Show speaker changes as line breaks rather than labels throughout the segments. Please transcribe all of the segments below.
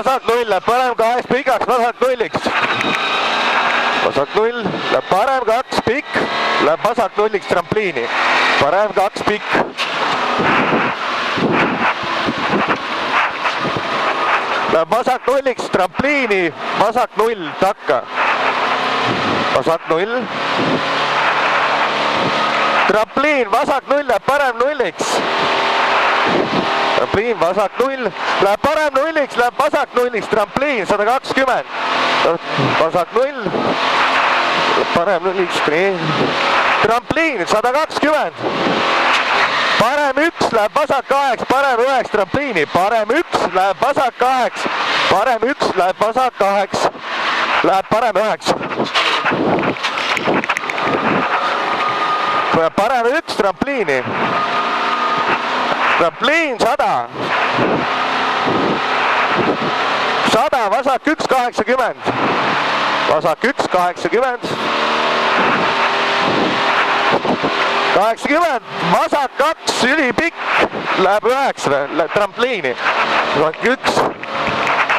vasak null läheb parem 2 pikaks, vasak nulliks. Vasak null läheb parem 2 pikk, läheb vasak nulliks trampliini. Parem 2 pikk. Läheb vasak nulliks trampliini, vasak null takka. Vasak null. Trampliin, vasak null läheb parem nulliks. Trampliin, vasak null, läheb parem nulliks, läheb vasak nulliks, trampliin 120. Vasak null, parem nulliks, trampliin 120. Parem 1 läheb vasak 8, parem 9 trampliini, parem 1 läheb vasak 8, parem 1 läheb vasak 8, läheb parem 9. Parem 1 trampliini. Trampliin 100. 100, vasak 1, 80. Vasak 1, 80. 80, vasak 2, ülipikk, läheb 9, trampliini. Vasak 1,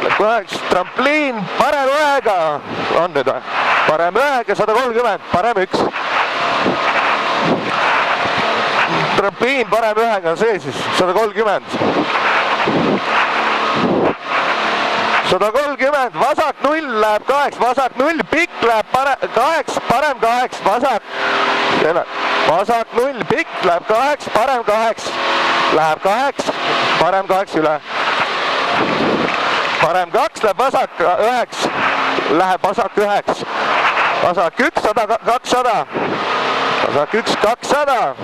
läheb 9, trampliin, parem 1-ga, on nüüd või? Parem 1-ga 130, parem 1. Trampliin parem 1-ga on see siis, 130. 130, vasak 0 läheb 8, vasak 0, pikk läheb 8, parem 8, vasak. Vasak 0, pikk läheb 8, parem 8, läheb 8, parem 8 üle. Parem 2 läheb vasak 9, läheb vasak 9. Vasak 1, 100, 200. Vasak 1, 200.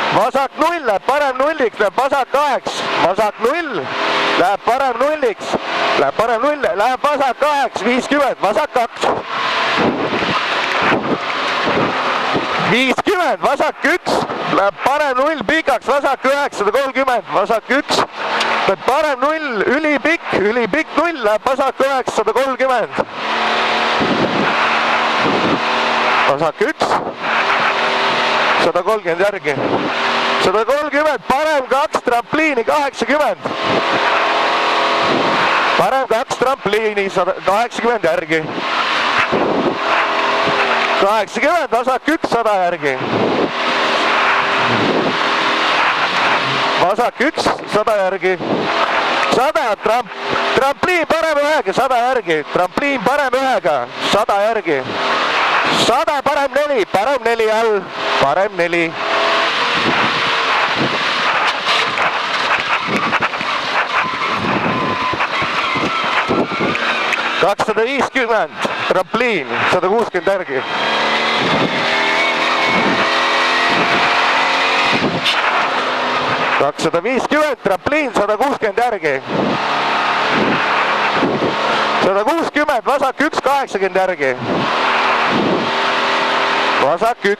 Vasak 0 läheb parem nulliks, läheb vasak 8. Vasak 0 läheb parem nulliks, läheb parem 0, läheb vasak 8, 50, vasak 2. 50, vasak 1, läheb parem 0 pikaks, vasak 9, 130, vasak 1. Läheb parem 0, ülipikk 0, läheb vasak 9, 130. Vasak 1. 130 järgi. 130, parem 2 trampliini, 80. Parem 2 trampliini, 80 järgi. 80, vasak 1, 100 järgi. Vasak 1, 100 järgi. 100, trampliin parem 1-ga, 100 järgi. Trampliin parem 1-ga, 100 järgi. 100, parem 4, parem 4 all, parem 4. $250, trampliin, 160 järgi. $250, trampliin, 160 järgi. 160, vasak 1, 80 järgi. Vasak 1,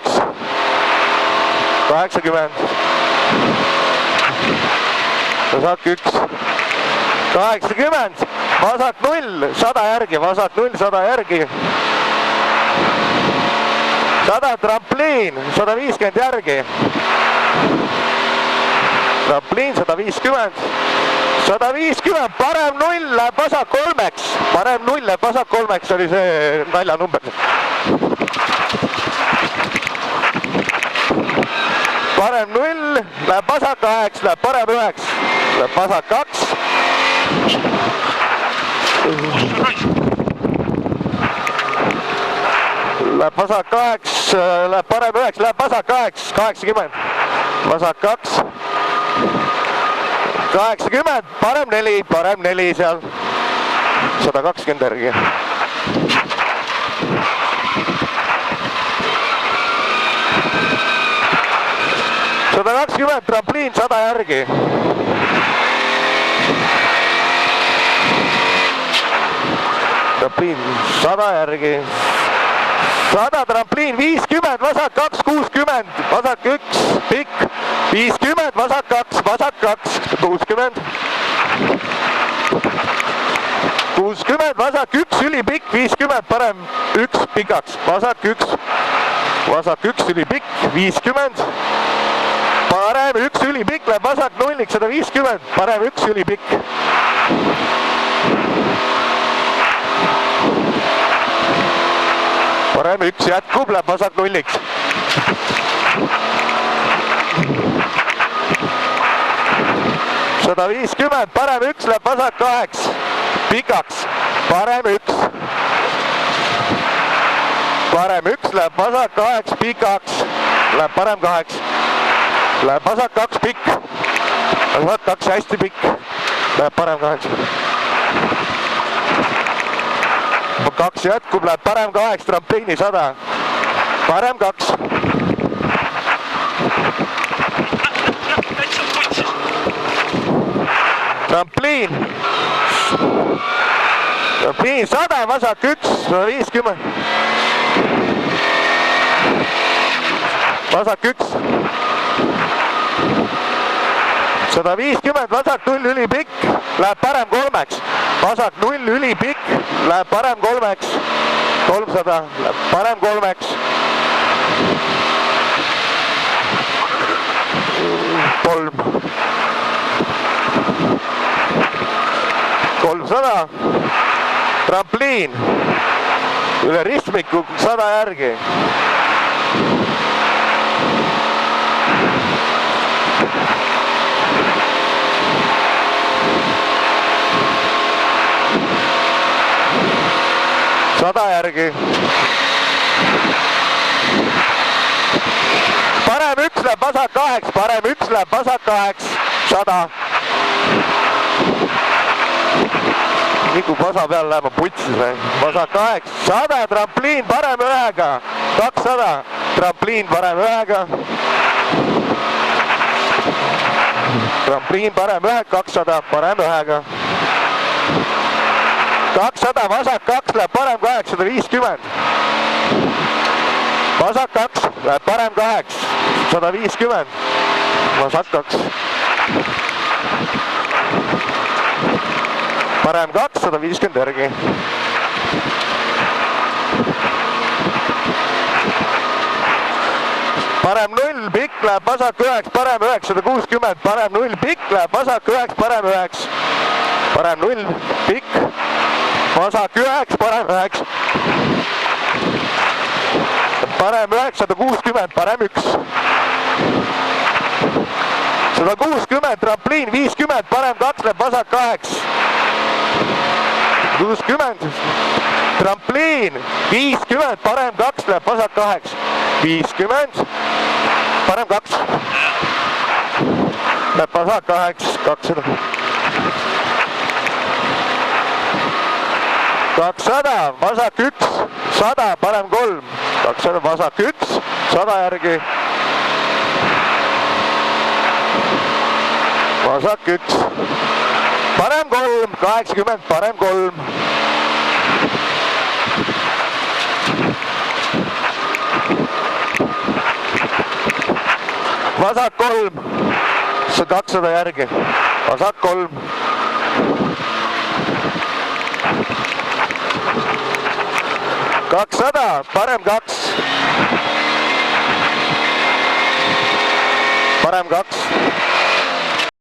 80. Vasak 1, 80. Vasak 0, 100 järgi, vasak 0, 100 järgi. 100 trampliin, 150 järgi. Trampliin 150. 150, parem 0 läheb vasak 3-ks. Parem 0 läheb vasak 3-ks, oli see naljanumber. Parem 0 läheb vasak 8, läheb parem 9, läheb vasak 2. Läheb vasak 8, läheb parem 9, läheb vasak 8, 80. Vasak 2. 80, parem 4 seal. 120 järgi. $120, trampliin 100 järgi. Trampliin 100 järgi. 100 trampliin, 50, vasak 2, 60, vasak 1, pikk. 50, vasak 2, 60. 60, vasak 1, ülipikk, 50, parem 1 pikaks, vasak 1. Vasak 1, ülipikk, 50. Parem 1 ülipikk läheb vasak nulliks, 150, parem 1 ülipikk. parem 1 jätkub, läheb vasak nulliks. Sada 50, parem 1, läheb vasak 8, pikaks, parem 1. Parem 1, läheb vasak 8, pikaks, läheb parem 8. Läheb vasak 2, pikk. Vasak 2, hästi pikk. Läheb parem 8. 2 jätkub, läheb parem 8, trampliini 100. Parem 2. Trampliin. Trampliin 100, vasak 1, 150. Vasak 1. 150, vasak 0, ülipikk, läheb parem 3-ks. Vasak 0, ülipikk, läheb parem 3-ks. 300, läheb parem 3-ks. 3. 300. Trampliin. Üle ristmiku 100 järgi. Järgi. Parem 1 läheb vasak 8, parem 1 läheb vasak 8, 100. Nikub vasa peal lähema putsis. Vasak 8, 100, trampliin parem 1-ga, 200, trampliin parem 1-ga. Trampliin parem 1, 200, parem 1-ga. 200, vasak 2 läheb parem 8, 150. Vasak 2 läheb parem 8, 150. Vasak 2. Parem 2, 150 järgi. Parem 0, pikk läheb vasak 9, parem 9, 160. Parem 0, pikk läheb vasak 9, parem 9. Parem 0, pikk. Vasak 9, parem 9. Parem 9, 160, parem 1. 160, trampliin 50, parem 2 läheb vasak 8. 60, trampliin 50, parem 2 läheb vasak 8. 50, parem 2. Läheb vasak 8, 200. 200, vasak 1, 100, parem 3. 200, vasak 1, 100 järgi. Vasak 1. Parem 3, 80, parem 3. Vasak 3. 200 järgi. Vasak 3. Kakssada, parem 2. Parem 2.